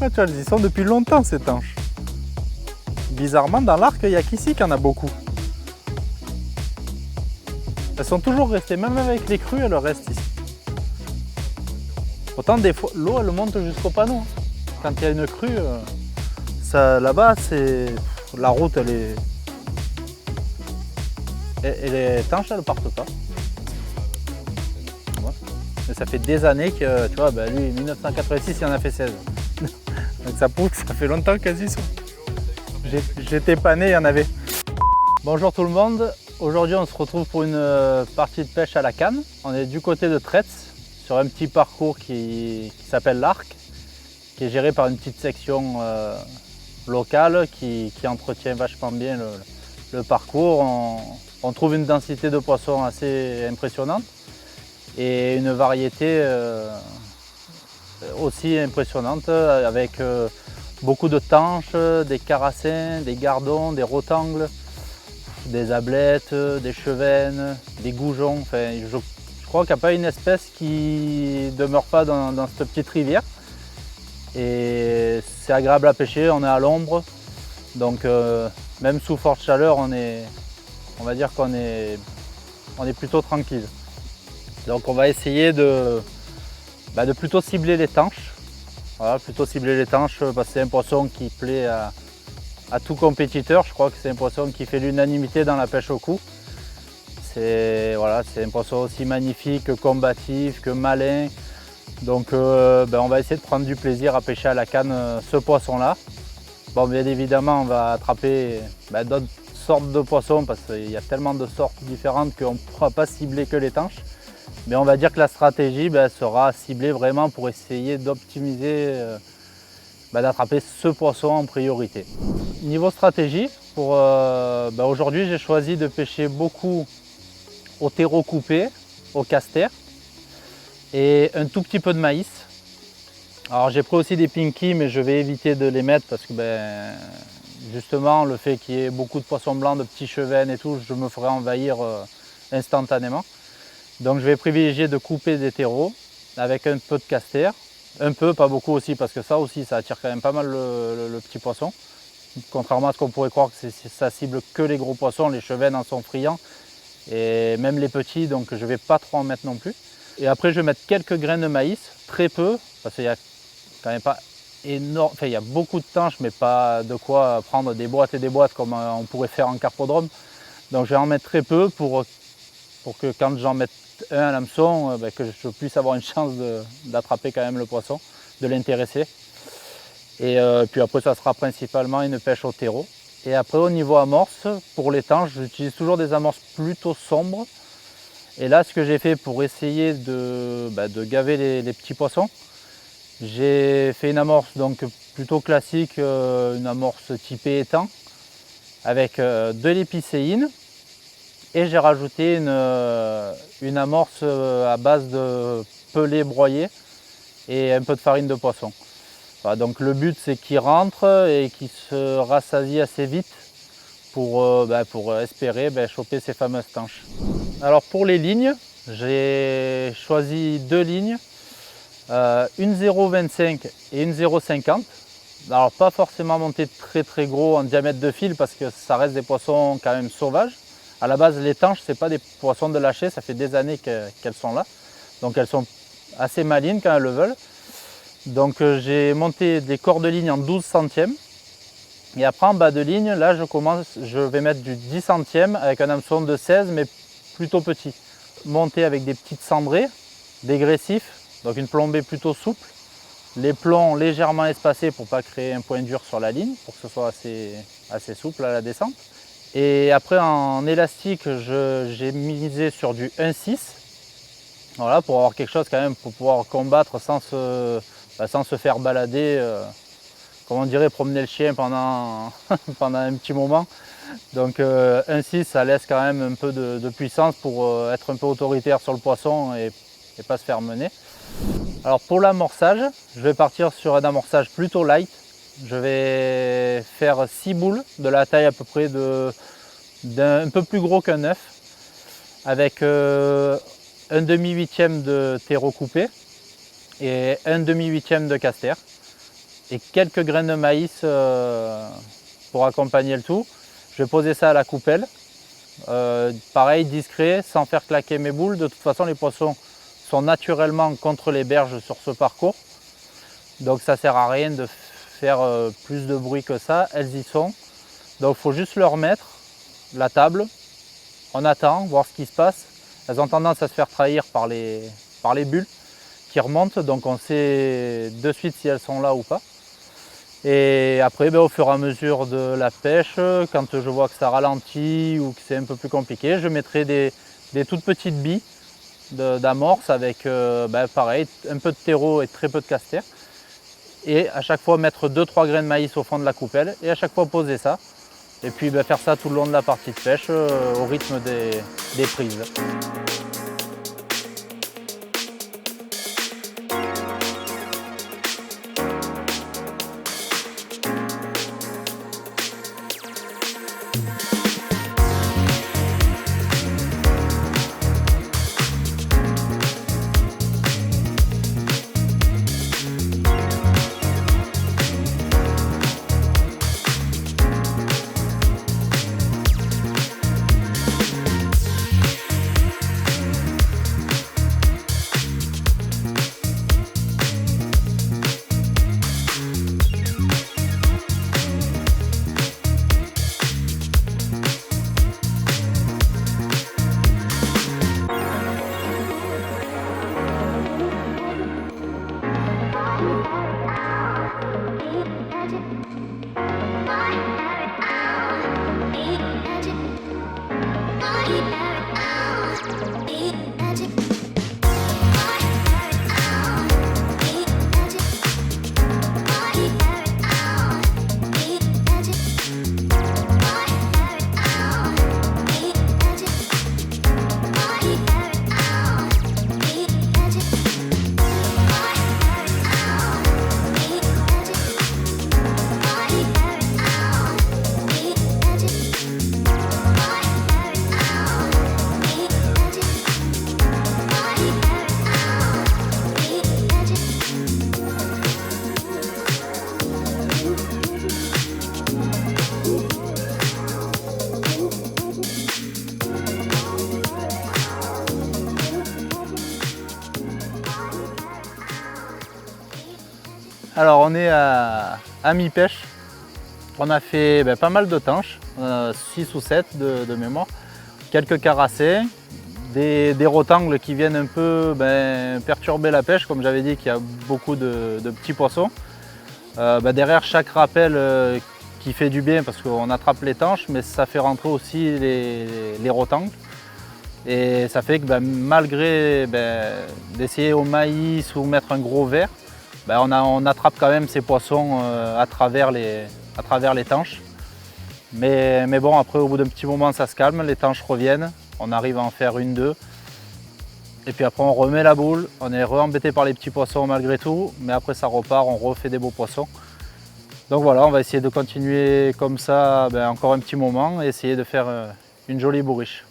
Ah, tu vois, ils y sont depuis longtemps ces tanches. Bizarrement, dans l'arc, il n'y a qu'ici qu'il y en a beaucoup. Elles sont toujours restées, même avec les crues, elles restent ici. Pourtant, des fois, l'eau, elle monte jusqu'au panneau. Quand il y a une crue, là-bas, c'est la route, elle est... Et les tanches, elles ne partent pas. Ouais. Mais ça fait des années que, tu vois, bah, lui, 1986, il en a fait 16. Donc ça prouve que ça fait longtemps qu'elles y sont. J'étais pas né, il y en avait. Bonjour tout le monde. Aujourd'hui, on se retrouve pour une partie de pêche à la canne. On est du côté de Tretz, sur un petit parcours qui s'appelle l'Arc, qui est géré par une petite section locale qui entretient vachement bien le parcours. On trouve une densité de poissons assez impressionnante et une variété aussi impressionnante avec beaucoup de tanches, des carassins, des gardons, des rotangles, des ablettes, des chevennes, des goujons. Enfin, je crois qu'il n'y a pas une espèce qui ne demeure pas dans cette petite rivière. Et c'est agréable à pêcher, on est à l'ombre. Donc même sous forte chaleur, on va dire qu'on est plutôt tranquille. Donc on va essayer de plutôt cibler les tanches. Voilà, plutôt cibler les tanches parce que c'est un poisson qui plaît à tout compétiteur. Je crois que c'est un poisson qui fait l'unanimité dans la pêche au cou. C'est un poisson aussi magnifique, que combatif, que malin. Donc on va essayer de prendre du plaisir à pêcher à la canne ce poisson-là. Bon, bien évidemment, on va attraper d'autres sortes de poissons parce qu'il y a tellement de sortes différentes qu'on ne pourra pas cibler que les tanches. Mais on va dire que la stratégie sera ciblée vraiment pour essayer d'optimiser, d'attraper ce poisson en priorité. Niveau stratégie, aujourd'hui j'ai choisi de pêcher beaucoup au terreau coupé, au castor et un tout petit peu de maïs. Alors j'ai pris aussi des pinkies mais je vais éviter de les mettre parce que justement le fait qu'il y ait beaucoup de poissons blancs, de petits chevennes et tout, je me ferai envahir instantanément. Donc je vais privilégier de couper des terreaux avec un peu de castor, un peu, pas beaucoup aussi, parce que ça aussi ça attire quand même pas mal le petit poisson. Contrairement à ce qu'on pourrait croire que ça cible que les gros poissons, les chevennes en sont friands, et même les petits, donc je ne vais pas trop en mettre non plus. Et après je vais mettre quelques graines de maïs, très peu, parce qu'il n'y a quand même pas énorme, enfin il y a beaucoup de tanches, mais pas de quoi prendre des boîtes et des boîtes comme on pourrait faire en carpodrome. Donc je vais en mettre très peu pour que quand j'en mette un à l'hameçon, que je puisse avoir une chance d'attraper quand même le poisson, de l'intéresser. Et puis après ça sera principalement une pêche au terreau. Et après au niveau amorce, pour les tanches, j'utilise toujours des amorces plutôt sombres. Et là ce que j'ai fait pour essayer de gaver les petits poissons, j'ai fait une amorce donc plutôt classique, une amorce typée étang, avec de l'épicéine. Et j'ai rajouté une amorce à base de pelé broyé et un peu de farine de poisson. Voilà, donc le but c'est qu'il rentre et qu'il se rassasie assez vite pour espérer choper ces fameuses tanches. Alors pour les lignes, j'ai choisi deux lignes, une 0,25 et une 0,50. Alors pas forcément monter très gros en diamètre de fil parce que ça reste des poissons quand même sauvages. À la base, les tanches, ce n'est pas des poissons de lâcher, ça fait des années qu'elles sont là. Donc elles sont assez malines quand elles le veulent. Donc j'ai monté des corps de ligne en 12 centièmes. Et après en bas de ligne, là je vais mettre du 10 centièmes avec un hameçon de 16 mais plutôt petit. Monté avec des petites cendrées, dégressifs, donc une plombée plutôt souple. Les plombs légèrement espacés pour ne pas créer un point dur sur la ligne, pour que ce soit assez souple à la descente. Et après en élastique, j'ai misé sur du 1,6. Voilà, pour avoir quelque chose quand même, pour pouvoir combattre sans se faire balader, comme on dirait promener le chien pendant, pendant un petit moment. Donc 1,6 ça laisse quand même un peu de puissance pour être un peu autoritaire sur le poisson et pas se faire mener. Alors pour l'amorçage, je vais partir sur un amorçage plutôt light. Je vais faire 6 boules de la taille à peu près d'un peu plus gros qu'un œuf, avec un demi-huitième de terreau coupé et un demi-huitième de castor. et quelques graines de maïs pour accompagner le tout. Je vais poser ça à la coupelle. Pareil, discret, sans faire claquer mes boules. De toute façon, les poissons sont naturellement contre les berges sur ce parcours. Donc ça ne sert à rien de faire plus de bruit que ça. Elles y sont. Donc il faut juste leur mettre la table. On attend, voir ce qui se passe. Elles ont tendance à se faire trahir par les bulles qui remontent. Donc on sait de suite si elles sont là ou pas. Et après, au fur et à mesure de la pêche, quand je vois que ça ralentit ou que c'est un peu plus compliqué, je mettrai des toutes petites billes d'amorce avec pareil, un peu de terreau et très peu de casse-terre. Et à chaque fois mettre 2-3 grains de maïs au fond de la coupelle et à chaque fois poser ça. Et puis faire ça tout le long de la partie de pêche au rythme des prises. Alors on est à mi-pêche. On a fait pas mal de tanches, 6 ou 7 de mémoire, quelques carassés, des rotangles qui viennent un peu perturber la pêche, comme j'avais dit qu'il y a beaucoup de petits poissons. Derrière chaque rappel qui fait du bien parce qu'on attrape les tanches, mais ça fait rentrer aussi les rotangles. Et ça fait que malgré d'essayer au maïs ou mettre un gros verre, on attrape quand même ces poissons à travers les tanches. Mais bon, après au bout d'un petit moment ça se calme, les tanches reviennent, on arrive à en faire une, deux. Et puis après on remet la boule, on est re-embêté par les petits poissons malgré tout, mais après ça repart, on refait des beaux poissons. Donc voilà, on va essayer de continuer comme ça encore un petit moment et essayer de faire une jolie bourriche.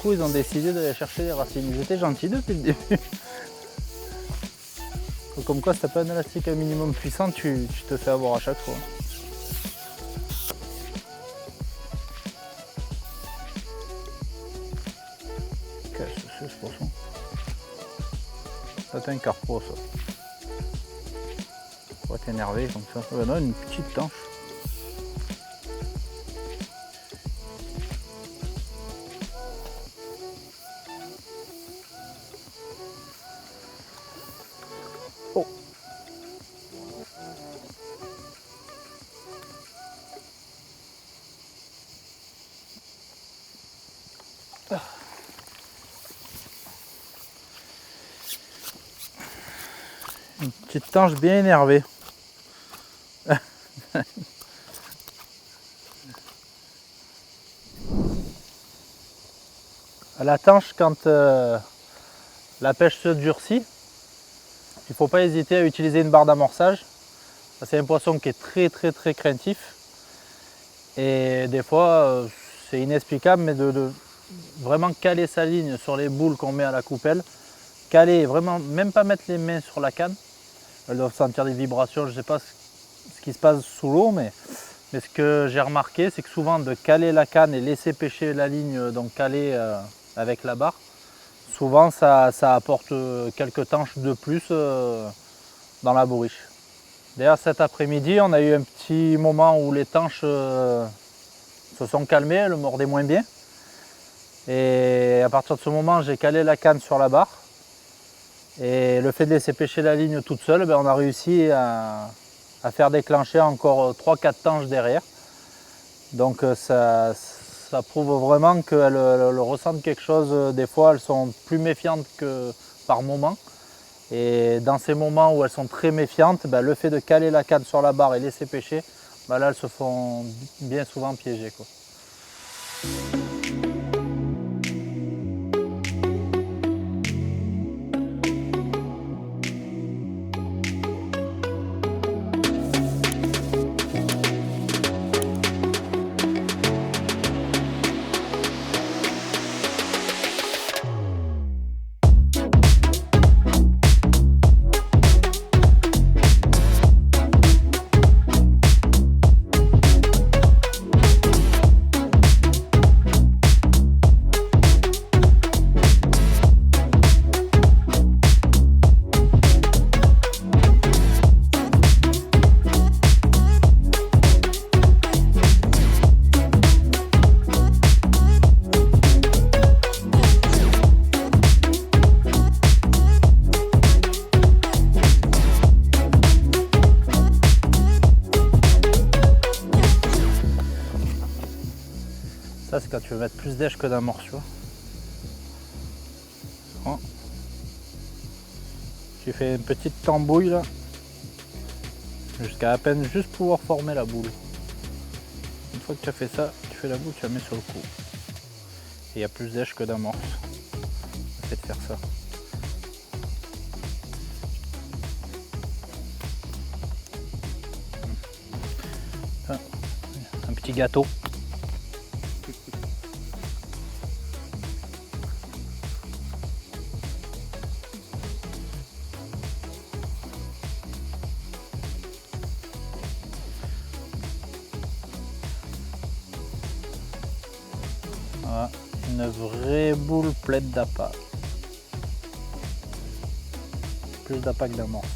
coup ils ont décidé d'aller chercher les racines. Ils étaient gentils depuis le début. Comme quoi si t'as pas un élastique un minimum puissant, tu te fais avoir à chaque fois. Qu'est-ce que c'est ce poisson? Ça c'est un carpo ça. On va t'énerver comme ça. Non, une petite tanche. Oh. Ah. Une petite tanche bien énervée. À la tanche, quand la pêche se durcit, il ne faut pas hésiter à utiliser une barre d'amorçage. C'est un poisson qui est très craintif. Et des fois, c'est inexplicable, mais de vraiment caler sa ligne sur les boules qu'on met à la coupelle. Caler, vraiment, même pas mettre les mains sur la canne. Elles doivent sentir des vibrations, je ne sais pas ce qui se passe sous l'eau, mais ce que j'ai remarqué, c'est que souvent de caler la canne et laisser pêcher la ligne, donc caler avec la barre, souvent ça apporte quelques tanches de plus dans la bourriche. D'ailleurs cet après-midi, on a eu un petit moment où les tanches se sont calmées, elles mordaient moins bien. Et à partir de ce moment, j'ai calé la canne sur la barre. Et le fait de laisser pêcher la ligne toute seule, on a réussi à faire déclencher encore 3-4 tanches derrière. Donc ça prouve vraiment qu'elles ressentent quelque chose. Des fois, elles sont plus méfiantes que par moment. Et dans ces moments où elles sont très méfiantes, le fait de caler la canne sur la barre et laisser pêcher, là, elles se font bien souvent piéger, quoi. Ça, c'est quand tu veux mettre plus d'èche que d'amorce, tu vois. Oh. Tu fais une petite tambouille là, jusqu'à à peine juste pouvoir former la boule. Une fois que tu as fait ça, tu fais la boule, tu la mets sur le cou. Et il y a plus d'èche que d'amorce. Essaye de faire ça. Un petit gâteau. Voilà, une vraie boule pleine d'appât. Plus d'appât que d'amorce.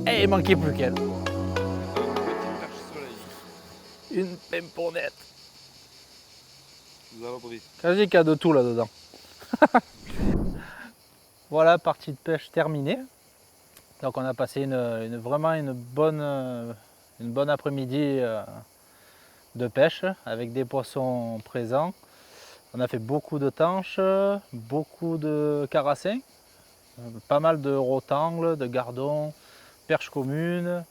Et il manquait plus qu'elle. Une pimponnette. Quasi qu'il y a de tout là-dedans. Voilà, partie de pêche terminée. Donc on a passé vraiment une bonne après-midi de pêche avec des poissons présents. On a fait beaucoup de tanches, beaucoup de carassins, pas mal de rotangles, de gardons, perches communes.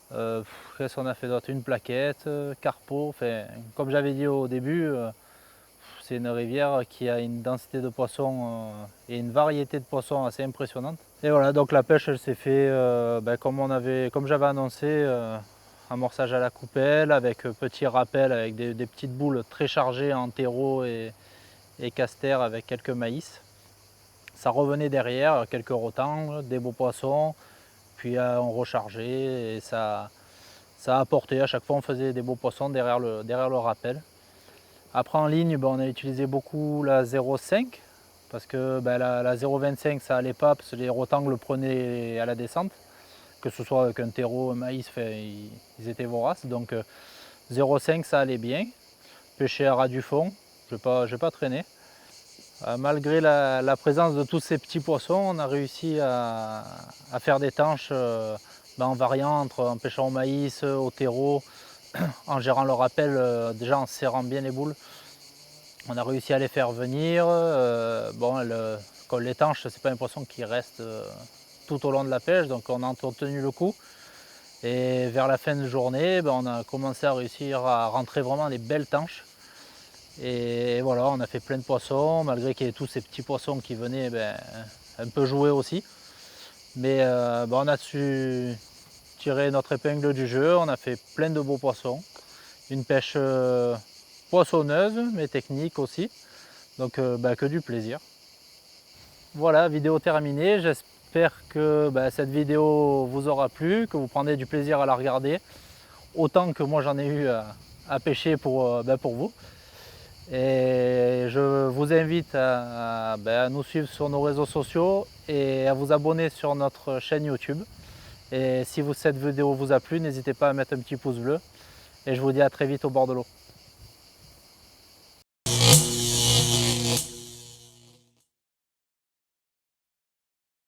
Qu'est-ce qu'on a fait d'autre? Une plaquette, carpeau. Enfin, comme j'avais dit au début, c'est une rivière qui a une densité de poissons et une variété de poissons assez impressionnante. Et voilà, donc la pêche elle s'est fait comme j'avais annoncé, amorçage à la coupelle avec petit rappel avec des petites boules très chargées en terreau et caster avec quelques maïs. Ça revenait derrière, quelques rotangles, des beaux poissons, puis on rechargeait et ça a apporté. À chaque fois on faisait des beaux poissons derrière le rappel. Après en ligne, on a utilisé beaucoup la 0,5 parce que la 0,25 ça allait pas parce que les rotangles prenaient à la descente, que ce soit avec un terreau, un maïs, ils étaient voraces. Donc 0,5 ça allait bien. Pêcher à ras du fond, je n'ai pas traîné. Malgré la présence de tous ces petits poissons, on a réussi à faire des tanches en variant en pêchant au maïs, au terreau, en gérant le rappel, déjà en serrant bien les boules. On a réussi à les faire venir. Comme les tanches, c'est pas un poisson qui reste tout au long de la pêche, donc on a entretenu le coup. Et vers la fin de journée, on a commencé à réussir à rentrer vraiment des belles tanches. Et voilà, on a fait plein de poissons, malgré qu'il y ait tous ces petits poissons qui venaient un peu jouer aussi. Mais on a su tirer notre épingle du jeu, on a fait plein de beaux poissons. Une pêche poissonneuse, mais technique aussi. Donc que du plaisir. Voilà, vidéo terminée. J'espère que cette vidéo vous aura plu, que vous prendrez du plaisir à la regarder, autant que moi j'en ai eu à pêcher pour vous. Et je vous invite à nous suivre sur nos réseaux sociaux et à vous abonner sur notre chaîne YouTube. Et si cette vidéo vous a plu, n'hésitez pas à mettre un petit pouce bleu. Et je vous dis à très vite au bord de l'eau.